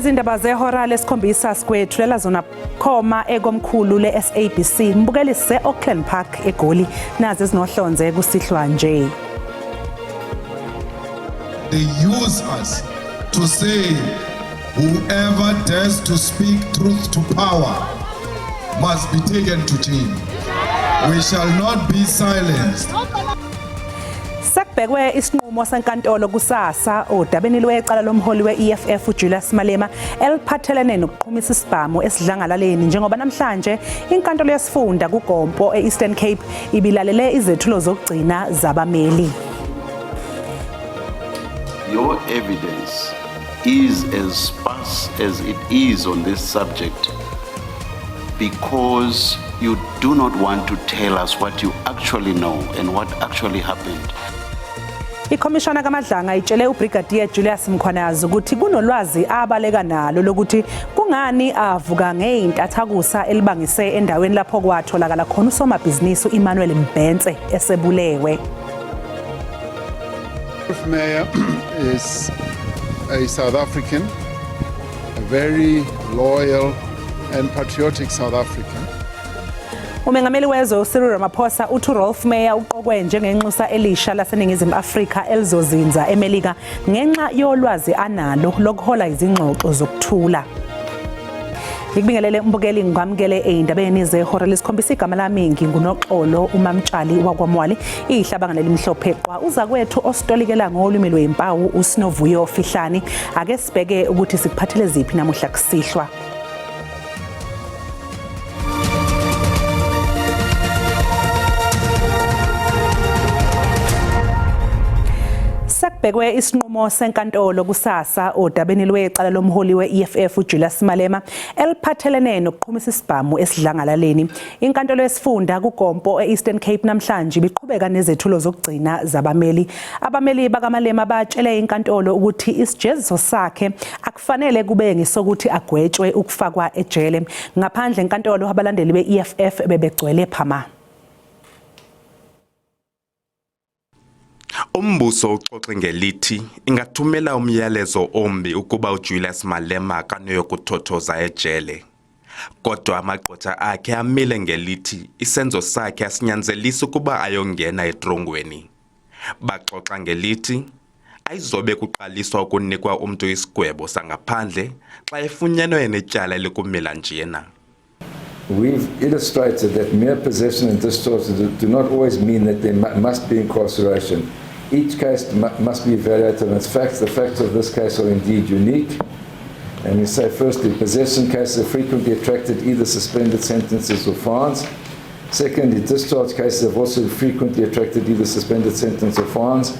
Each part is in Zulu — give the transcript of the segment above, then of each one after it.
Ezindaba zehora lesikhombisa sikwethulela zona khoma ekomkhulu le-SABC mbukelise Auckland Park eGoli nazi ezinohlonze kusihlwa nje. They use us to say whoever dares to speak truth to power must be taken to jail. We shall not be silenced. Sakubhekwe isinqumo senkantolo kusasa odabeni lwecala lomholi we-EFF uJulius Malema eliphathelene nokuqhumisa isibhamu esidlangalaleni njengoba namhlanje inkantolo yesifunda kuGompo e-Eastern Cape ibilalele izethulo zokugcina zabameli. Your evidence is as sparse as it is on this subject because you do not want to tell us what you actually know and what actually happened. Ikhomishana kaMadlanga itshele uBrigadier Julius Mkhwanazi ukuthi kunolwazi abaleka nalo lokuthi kungani avuka ngeintathakusa elibangise endaweni lapho kwatholakala khona usomabhizinisi uEmmanuel Mbhense esebulewe. Mayor is a South African, a very loyal and patriotic South African. Umengameli wezwe Cyril Ramaphosa uthi Rolf Meyer uqokwe njengenxusa elisha laseNingizimu Afrika elizozinza eMelika ngenxa yolwazi analo lokuhola izingxoxo zokuthula. Ngikubingelele umbukeli ngamukele eindabeni zehora lesikhombisa igama lami nginguNoxolo uMamtshali wakwaMwali ihlabanga lelimhlophe qwa uza kwethu ositolikela ngolimi lwempawu uSinovuyo Fihlani ake sibheke ukuthi sikuphathele ziphi namuhla kusihlwa. Sakubhekwe isinqumo senkantolo kusasa odabeni lwecala lomholi we-EFF uJulius Malema eliphathelene nokuqhumisa isibhamu esidlangalaleni. Inkantolo yesifunda kuGompo e-Eastern Cape namhlanje biqhubeka nezethulo zokugcina zabameli. Abameli bakaMalema batshele inkantolo ukuthi isijeziso sakhe akufanele kube ngisokuthi agwetshwe ukufakwa ejele. Ngaphandle inkantolo abalandeli be-EFF bebegcwele phama. Umbuso uxoxe ngelithi ingathumela umyalezo ombi ukuba uJulius Malema kanoyokuthothoza ejele. Kodwa amagqwetha akhe amile ngelithi isenzo sakhe asinyanzelisa ukuba ayongena etrongweni. Baxoxa ngelithi ayizobe kuqaliswa ukunikwa umuntu isigwebo sangaphandle xa efunyenwe enetyala elikumila njena. We've illustrated that mere possession and discharge do not always mean that there must be incarceration. Each case must be evaluated on its facts. The facts of this case are indeed unique. And we say firstly, possession cases have frequently attracted either suspended sentences or fines. Secondly, discharge cases have also frequently attracted either suspended sentence or fines.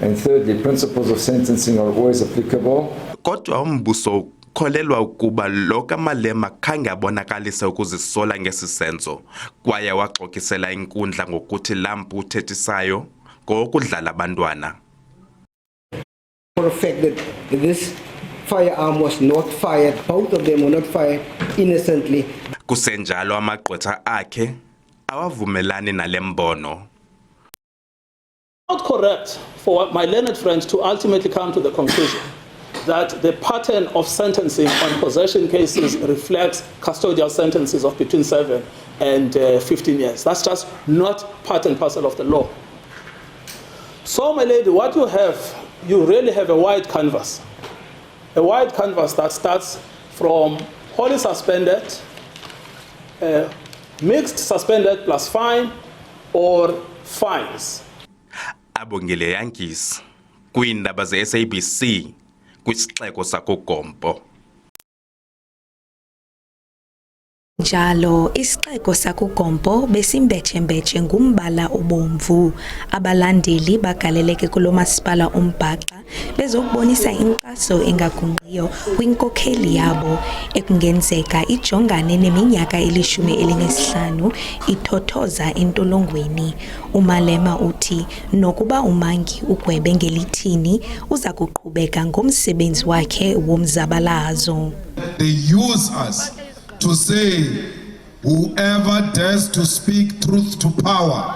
And thirdly, principles of sentencing are always applicable. Kodwa umbuso kholelwa ukuba lo kaMalema khange abonakalise ukuzisola ngesisenzo kwaye waxokisela inkundla ngokuthi lampu uthethisayo ngokudlala abantwana. For a fact that this firearm was not fired, both of them were not fired innocently. Kusenjalo amagqwetha akhe awavumelani nale mbono. Not correct for my learned friends to ultimately come to the conclusion that the pattern of sentencing on possession cases reflects custodial sentences of between 7 and 15 years. That's just not part and parcel of the law. So, my lady, what you really have a wide canvas. A wide canvas that starts from wholly suspended, mixed suspended plus fine, or fines. Abongile Yankees, kwiindaba ze-SABC, kwisixeko sakuGompo. Njalo isixeko sakuGompo besimbetshembetshe ngumbala obomvu. Abalandeli bagaleleke kulo masipala umbhaxa bezokubonisa inkxaso engagunqiyo kwinkokheli yabo ekungenzeka ijongane neminyaka eli-15 ithothoza entolongweni. uMalema uthi nokuba umangi ugwebe ngelithini uza kuqhubeka ngomsebenzi wakhe womzabalazo. They use us to say whoever dares to speak truth to power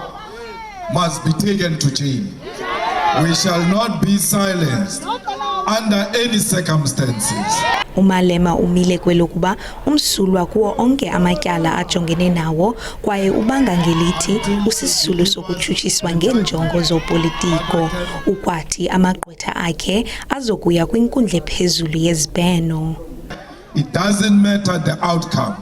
must be taken to jail. We shall not be silenced under any circumstances. uMalema umile kwelokuba umsulwa kuwo onke amatyala ajongene nawo kwaye ubanga ngelithi usisulu sokutshutshiswa ngenjongo zopolitiko ukwathi amagqwetha akhe azokuya kwinkundla ephezulu yezibheno. It doesn't matter the outcome.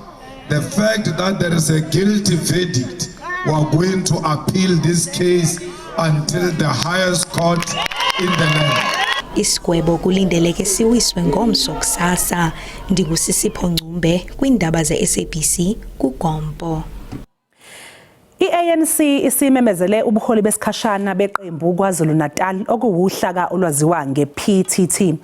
The fact that there is a guilty verdict, we are going to appeal this case until the highest court in the land. Isigwebo kulindeleke siwiswe ngomso kusasa. Ndingusisipho Ncumbe kwiindaba ze-SABC kuGompo. I-ANC isimemezele ubuholi besikhashana beqembu KwaZulu-Natal okuwuhlaka olwaziwa nge-PTT.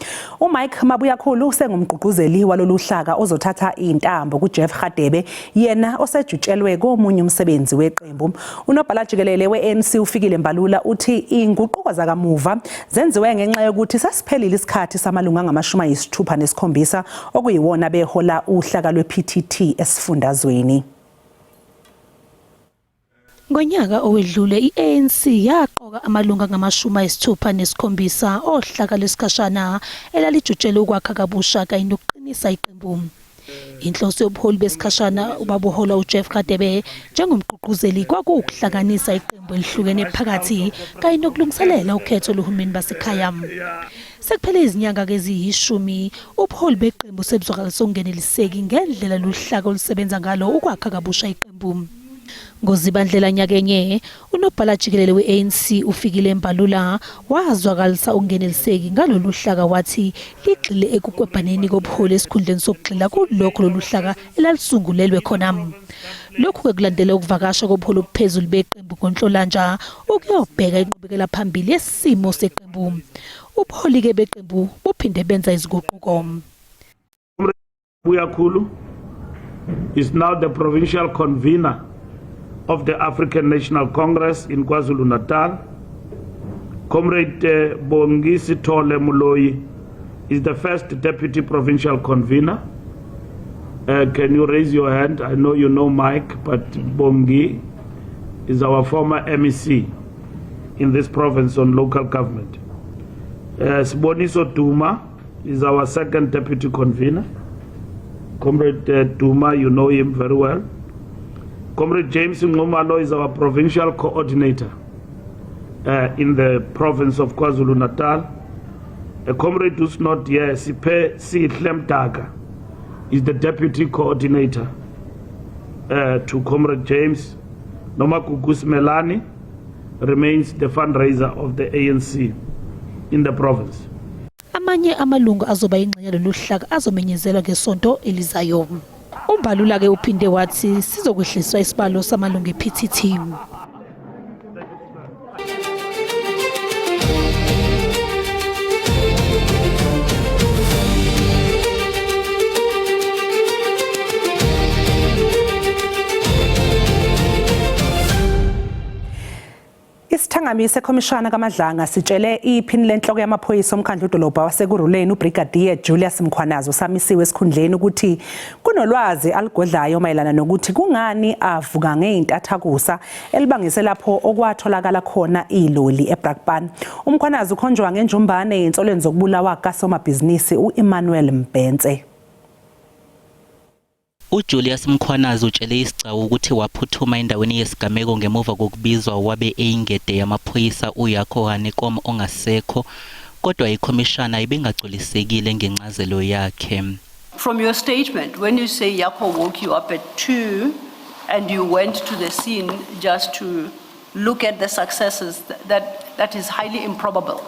uMike Mabuyakhulu usengumgqugquzeli walolu hlaka ozothatha intambo kuJeff Radebe yena osejutshelwe komunye umsebenzi weqembu. Unobhala jikelele we-ANC uFikile Mbalula uthi inguquko zakamuva zenziwe ngenxa yokuthi sasiphelile isikhathi samalunga angama-67 okuyiwona behola uhlaka lwe-PTT esifundazweni. Ngonyaka owedlule i-ANC yaqoka amalunga angama-67 ohlaka lesikhashana elalijutshelwe ukwakha kabusha kanye nokuqinisa iqembu. Inhloso yobuholi besikhashana ubabuhola uJeff Radebe njengomgqugquzeli kwakuwukuhlanganisa iqembu elihlukene phakathi kanye nokulungiselela ukhetho lohulumeni basekhaya. Sekuphele izinyanga eziyishumi ubuholi beqembu sebuzwakalisa ukungeneliseki ngendlela luhlaka olusebenza ngalo ukwakha kabusha iqembu. Ngozibandlela nyakenye unobhala jikelele we-ANC uFikile Mbalula wazwakalisa ukungeneliseki ngalolu hlaka wathi ligxile ekukwebhaneni kobuholi esikhundleni sokugxila kulokho lolu hlaka elalisungulelwe khona. Lokhu kulandela ukuvakasha kobuholi obuphezulu beqembu ngoNhlolanja ukuyobheka inqubekela phambili yesimo seqembu. Ubuholi ke beqembu buphinde benza izinguquko. Buyakhulu is now the provincial convener of the African National Congress in KwaZulu-Natal. Comrade Bongi Sithole Moloi is the first deputy provincial convener. Can you raise your hand? I know you know Mike, but Bongi is our former MEC in this province on local government. Siboniso Duma is our second deputy convener. Comrade Duma, you know him very well. Comrade James Ngomalo is our provincial coordinator in the province of KwaZulu-Natal. A comrade who's not here, Sipe Sihlemdaga, is the deputy coordinator to Comrade James. Nomakugus Melani remains the fundraiser of the ANC in the province. Amanye amalungu azoba ingxenye lolu hlaka azomenyezelwa ngesonto elizayo. Umbalula ke uphinde wathi sizokwehliswa isibalo samalungu ePTT. Isithangami sekhomishana kaMadlanga sitshele iphini lenhloko yamaphoyisa omkhandlu dolobha wasekuruleni uBrigadier Julius Mkhwanazo samisiwe esikhundleni ukuthi kunolwazi aligodlayo mayelana nokuthi kungani avuka ngeintathakusa elibangise lapho okwatholakala khona iloli eBrakpan. uMkhwanazo ukhonjwa ngenjumbane yensolweni zokubulawa kasomabhizinisi uEmmanuel Mbhense. uJulius Mkhwanazo utshele isigcawu ukuthi waphuthuma endaweni yesigameko ngemuva kokubizwa wabe eyingede yamaphoyisa uYakho Hanekom ongasekho kodwa ikhomishana ibingagculisekile ngencazelo yakhe. From your statement, when you say Yakho woke you up at 2 and you went to the scene just to look at the successes, that is highly improbable.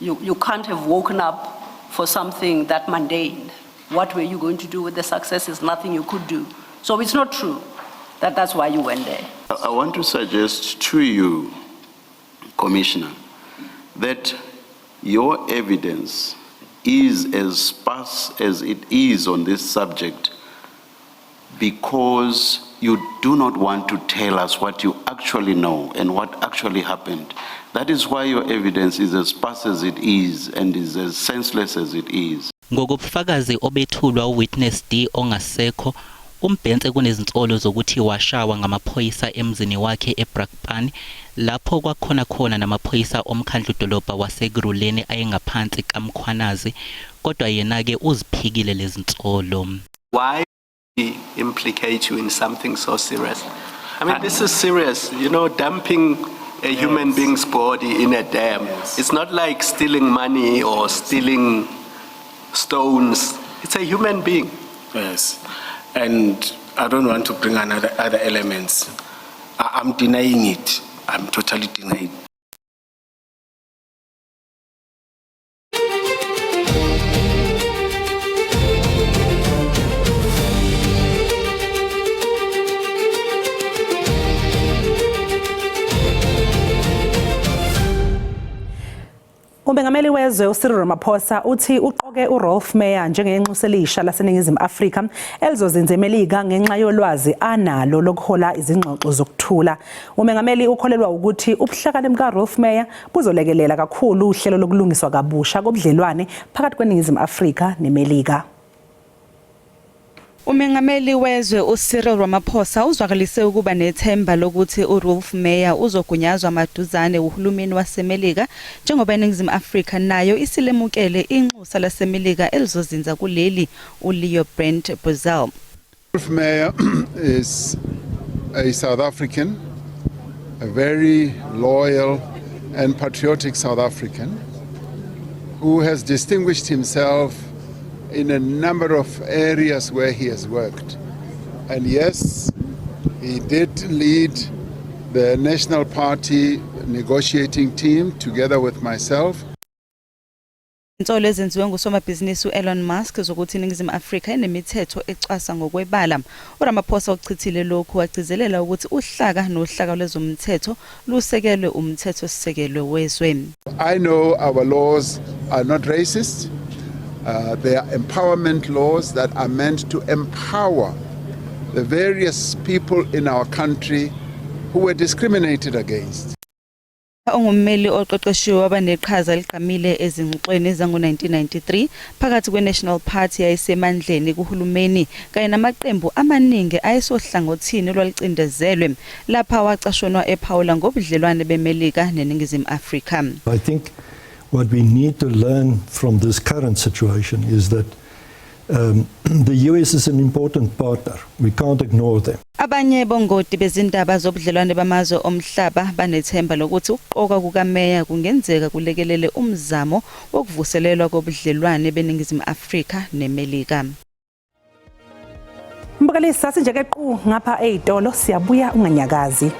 You can't have woken up for something that mundane. What were you going to do with the successes? Nothing you could do. So it's not true that that's why you went there. I want to suggest to you, Commissioner, that your evidence is as sparse as it is on this subject because you do not want to tell us what you actually know and what actually happened. That is why your evidence is as sparse as it is and is as senseless as it is. Ngokubufakazi obethulwa uWitness D ongasekho uMbhense kunezinsolo zokuthi washawa ngamaphoyisa emzini wakhe eBrakpan lapho kwakhona namaphoyisa omkhandlu dolobha waseGruleni ayengaphansi kaMkhwanazi kodwa yena ke uziphikile lezinsolo. Why implicate you in something so serious? I mean, this is serious, you know, dumping a human being's body in a dam. It's not like stealing money or stealing stones. It's a human being. Yes, and I don't want to bring other elements. I'm denying it. I'm totally denying it. Umengameli wezwe uCyril Ramaphosa uthi uqoke uRolf Meyer njengenxusa elisha laseNingizimu Afrika elizozinza eMelika ngenxa yolwazi analo lokuhola izingxoxo zokuthula. Umengameli ukholelwa ukuthi ubuhlakani bukaRolf Meyer buzolekelela kakhulu uhlelo lokulungiswa kabusha kobudlelwane phakathi kweNingizimu Afrika neMelika. Umengameli wezwe uCyril Ramaphosa uzwakalise ukuba nethemba lokuthi uRolf Meyer uzogunyazwa maduzane uhulumeni waseMelika njengoba iNingizimu Afrika nayo isilemukele inxusa laseMelika elizozinza kuleli uLeo Brent Brazil. Rolf Meyer is a South African, a very loyal and patriotic South African who has distinguished himself in a number of areas where he has worked. And yes, he did lead the National Party negotiating team together with myself. Insolo ezenziwe ngusomabhizinisi uElon Musk zokuthi iNingizimu Afrika inemithetho ecwasa ngokwebala. uRamaphosa uchithile lokhu wagcizelela ukuthi uhlaka nohlaka lwezomthetho lusekelwe umthetho sisekelwe wezwe. I know our laws are not racist. They are empowerment laws that are meant to empower the various people in our country who were discriminated against. Ongummeli oqeqeshiwe wabaneqhaza eliqhamile ezingxoxweni zango-1993 phakathi kweNational Party yayisemandleni kuhulumeni kanye namaqembu amaningi ayesohlangothini olwalicindezelwe lapha wacashonwa ephawula ngobudlelwane beMelika neNingizimu Afrika. I think what we need to learn from this current situation is that the US is an important partner. We can't ignore them. Abanye bongoti bezindaba zobudlelwane bamazwe omhlaba banethemba lokuthi ukuqoka kukaMeyer kungenzeka kulekelele umzamo wokuvuselelwa kobudlelwane beNingizimu Afrika neMelika. Mbukalisa sinjeke qhu ngapha ezitolo siyabuya unganyakazi.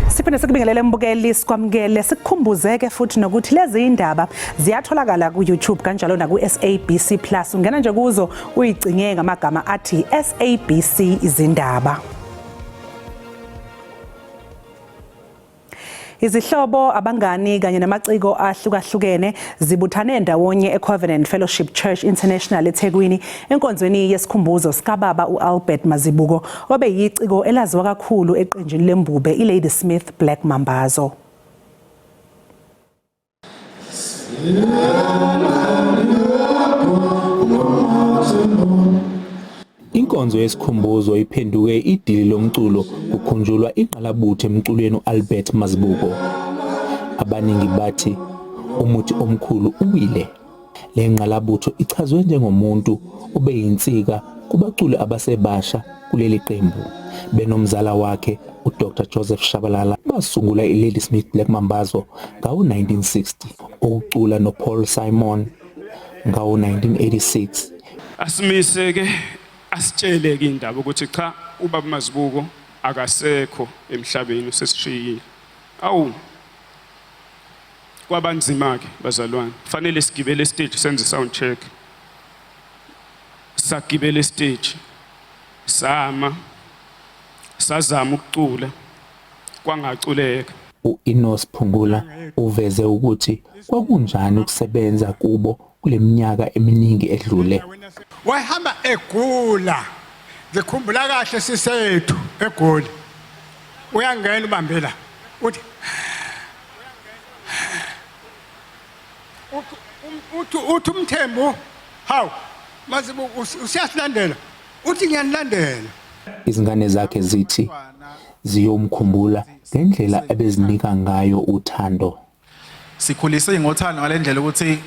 Siphinde sikubingelele mbukeli sikwamukele sikukhumbuzeke futhi nokuthi lezi indaba ziyatholakala ku YouTube kanjalo na ku SABC Plus ungena nje kuzo uyicinge ngamagama athi SABC izindaba. Izihlobo abangani kanye namaciko ahlukahlukene zibuthane ndawonye eCovenant Fellowship Church International eThekwini enkonzweni yesikhumbuzo sikaBaba uAlbert Mazibuko obe yiciko elaziwa kakhulu eqenjini lembube iLady Smith Black Mambazo. Inkonzo yesikhumbuzo iphenduke idili lomculo kukhunjulwa iqalabuthe emculweni uAlbert Mazibuko. Abaningi bathi umuthi omkhulu uwile. Le nqalabutho ichazwe njengomuntu obeyinsika kubaculi abasebasha kuleli qembu. Benomzala wakhe uDr Joseph Shabalala basungula iLady Smith Black Mambazo ngawo-1960 ukucula noPaul Simon ngawo-1986. Asimise-ke asitsheleke indaba ukuthi cha uBaba Mazibuko akasekho emhlabeni usesishiyile. Awu kwabanzima ke bazalwane. Kufanele sigibele stage senze sound check. Sagibele stage. Sazama ukucula kwangaculeka. uEnos Phungula uveze ukuthi kwakunjani ukusebenza kubo kuleminyaka eminingi edlule. Wahamba egula ngikhumbula kahle sisethu egoli uyangena ubambela uthi uthi umthembu hawu mazibu usiyasilandela uthi ngiyanilandela. Izingane zakhe zithi ziyomkhumbula ngendlela ebezinika ngayo uthando. Sikhulise ngothando ngalendlela ukuthi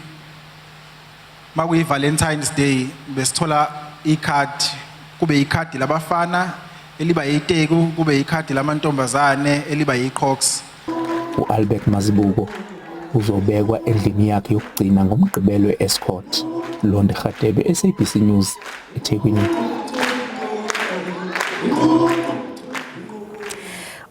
makuyi Valentine's Day besithola ikhadi, kube ikhadi labafana eliba yiteku, kube ikhadi lamantombazane eliba yiqox. uAlbert Mazibuko uzobekwa endlini yakhe yokugcina ngomgqibelo eEscort. Londe Khatebe, SABC News, eThekwini.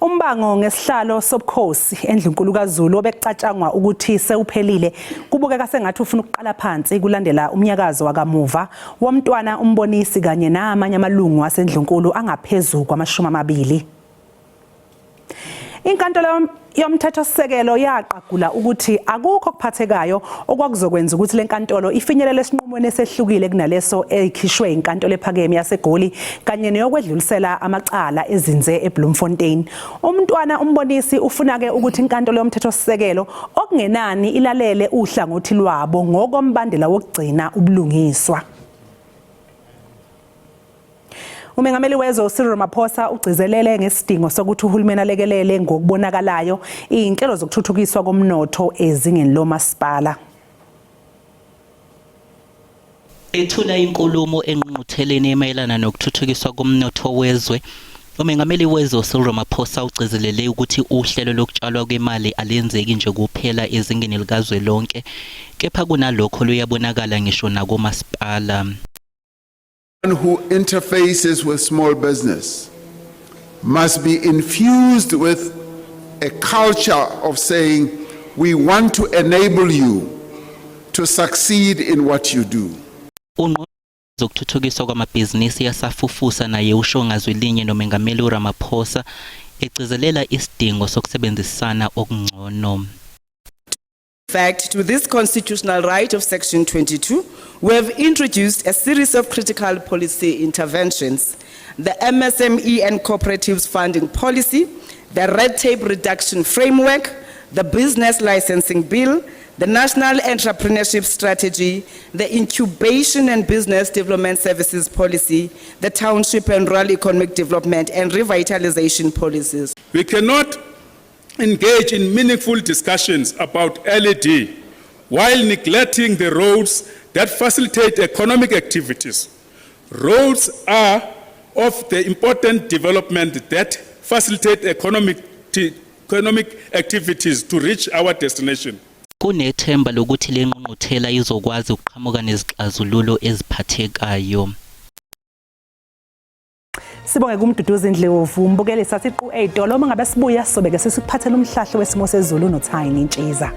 Umbango ngesihlalo sobukhosi endlunkulu kaZulu obekucatshangwa ukuthi sewuphelile kubukeka sengathi ufuna ukuqala phansi kulandela umnyakazo wakamuva womntwana umbonisi kanye namanye amalungu asendlunkulu angaphezulu kwama-20. Inkantolo yomthethosisekelo yaqagula ukuthi akukho kuphathekayo okwakuzokwenza ukuthi lenkantolo ifinyelele esinqumweni esehlukile kunaleso ekhishwe inkantolo ephakeme yaseGoli kanye neyokwedlulisela amacala ezinze eBloemfontein. Umntwana umbonisi ufuna ke ukuthi inkantolo yomthethosisekelo okungenani ilalele uhlangothi lwabo ngokombandela wokugcina ubulungiswa. Umengameli wezwe Cyril Ramaphosa ugcizelele ngesidingo sokuthi uhulumeni alekelele ngokubonakalayo inhlelo zokuthuthukiswa komnotho ezingeni lomasipala. Ethula inkulumo engqungqutheleni emayelana nokuthuthukiswa komnotho wezwe, umengameli wezwe Cyril Ramaphosa ugcizelele ukuthi uhlelo lokutshalwa kwemali alenzeki nje kuphela ezingeni likazwelonke, kepha kunalokho luyabonakala ngisho nakomasipala. Who interfaces with small business must be infused with a culture of saying, we want to enable you to succeed in what you do. Zokuthuthukiswa kwamabhizinisi yasafufusa naye usho ngazwilinye nomengameli uRamaphosa egcizelela isidingo sokusebenzisana okungcono. In fact, to this constitutional right of Section 22, we have introduced a series of critical policy interventions: the MSME and Cooperatives Funding Policy, the Red Tape Reduction Framework, the Business Licensing Bill, the National Entrepreneurship Strategy, the Incubation and Business Development Services Policy, the Township and Rural Economic Development and Revitalization Policies. We cannot engage in meaningful discussions about LED while neglecting the roads that facilitate economic activities. Roads are of the important development that facilitate economic activities to reach our destination. Kunethemba lokuthi le ngqungquthela izokwazi ukuqhamuka nezixazululo eziphathekayo. Sibonge kumduduzi Ndlovu umbukeli sathi iqu eyitolo uma ngabe sibuya sobeke sesiphathela umhlahlo wesimo sezulu noThayini Ntshiza.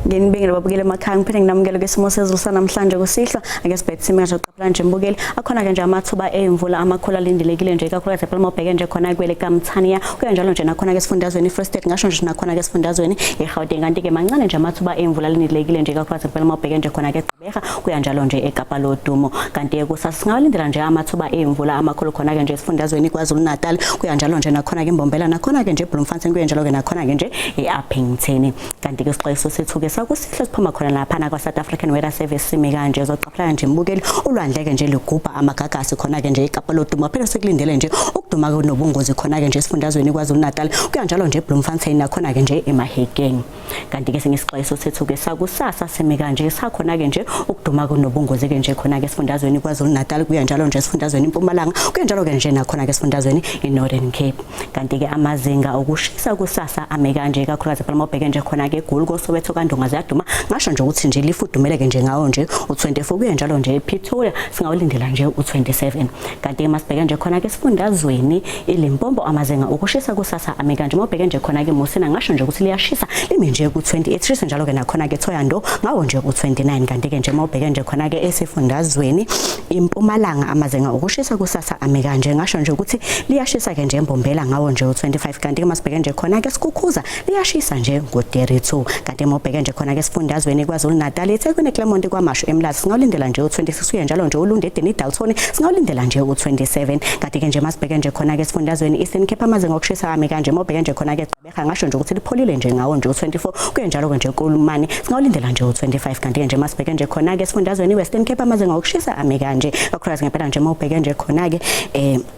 Nginibingele babukele emakhaya ngiphinde nginamukele kwesimo sezulu sanamhlanje kusihlwa ake sibhethe simisho qophela nje mbukeli akhona ke nje amathuba emvula amakhulu alindelekile nje kakhulu phela mobheke nje khona kwele kaMthaniya kuyanjalo nje nakhona ke sifundazweni Free State ngasho nje nakhona ke sifundazweni eGauteng kanti ke mancane nje amathuba emvula alindelekile nje kakhulu phela mobheke nje khona ke Gqeberha kuyanjalo nje eKapa Lodumo kanti ke kusasa singawalindela nje amathuba emvula amakhulu khona ke nje sifundazweni KwaZulu Natal kuyanjalo nje nakhona ke Mbombela nakhona ke nje Bloemfontein kuyanjalo ke nakhona ke nje eUpington kanti ke sixwayiso sethu ke sakusihle siphuma khona lapha kwa South African Weather Service sime kanje zoqaphela nje mbukeli ulwandleke nje ligubha amagagasi khona ke nje eKapa Lodumo phela sekulindele nje ukuduma nobungozi khona ke nje esifundazweni KwaZulu Natal kuyanjalo nje Bloemfontein nakhona ke nje eMahekeng kanti ke singesixwayiso sethu ke sakusasa sime kanje sakhona ke nje ukuduma nobungozi ke nje khona ke esifundazweni KwaZulu Natal kuyanjalo nje esifundazweni eMpumalanga kuyanjalo ke nje nakhona ke esifundazweni eNorthern Cape kanti ke amazinga okushisa kusasa ame kanje kakhulukazi phela mobheke nje khona ke eGoli koSoweto kaNdonga ziyaduma ngasho nje ukuthi nje lifudumeleke nje ngawo nje u24 kuyanjalo nje ePretoria singawulindela nje u27 kanti masibheke nje khona ke esifundazweni eLimpopo amazinga okushisa kusasa ame kanje mobheke nje khona ke Musina ngasho nje ukuthi liyashisa lime nje ku28 njalo ke nakhona ke Thoyando ngawo nje ku29 kanti ke nje mobheke nje khona ke esifundazweni eMpumalanga amazinga okushisa kusasa ame kanje ngasho nje ukuthi liyashisa ke nje eMbombela ngawo nje u25 kanti ke masibheke nje khona ke Sikukhuza liyashisa nje ngo32 kanti mobheke nje khona ke sifundazweni esifundazweni kwaZulu Natal eThekwini eClermont kwaMashu eMlazi singawulindela nje u26 kuye njalo nje uLunde eDeni Dalton singawulindela nje u27 kanti ke nje masibheke nje khona ke esifundazweni Eastern Cape amazinga okushisa ame kanje mobheke nje khona ke Gqeberha ngasho nje ukuthi lipholile nje ngawo nje u24 kuye njalo nje uKulumane singawulindela nje u25 kanti ke nje masibheke nje khona ke esifundazweni Western Cape amazinga okushisa ame kanje kakhulukazi ngempela nje mobheke nje khona ke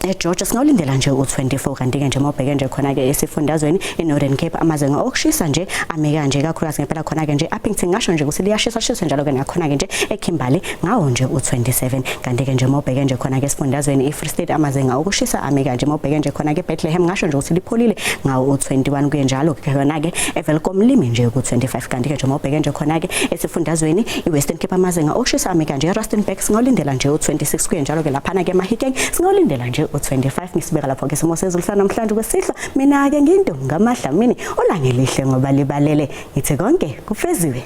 eGeorgia singawulindela nje u24 kanti ke nje mobheke nje khona ke esifundazweni eNorthern Cape amazinga okushisa nje ame kanje kakhulukazi ngempela khona ke nje Appington ngasho nje ukuthi liyashisa njalo ke nakhona ke nje eKimberley ngawo nje u27 kanti ke nje mobheke nje khona ke esifundazweni iFree State amazinga okushisa ame kanje mobheke nje khona ke Bethlehem ngasho nje ukuthi lipholile ngawo u21 kuye njalo ke khona ke eVelcom limi nje ku25 kanti ke nje mobheke nje khona ke esifundazweni iWestern Cape amazinga okushisa ame kanje eRustenburg singawulindela nje u26 kuye njalo ke laphana ke Mahikeng singawulindela nje u25 ngisibeka lapho ke isimo sezulu namhlanje kwesihlo mina ke nginto ngamaHlamini olangelihle ngoba libalele ngithi konke kufeziwe.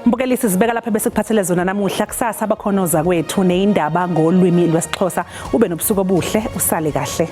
Mbukelisi sibeka lapha bese kuphathele zona namuhla kusasa abakhonoza kwethu neindaba ngolwimi lwesiXhosa ube nobusuku obuhle usale kahle.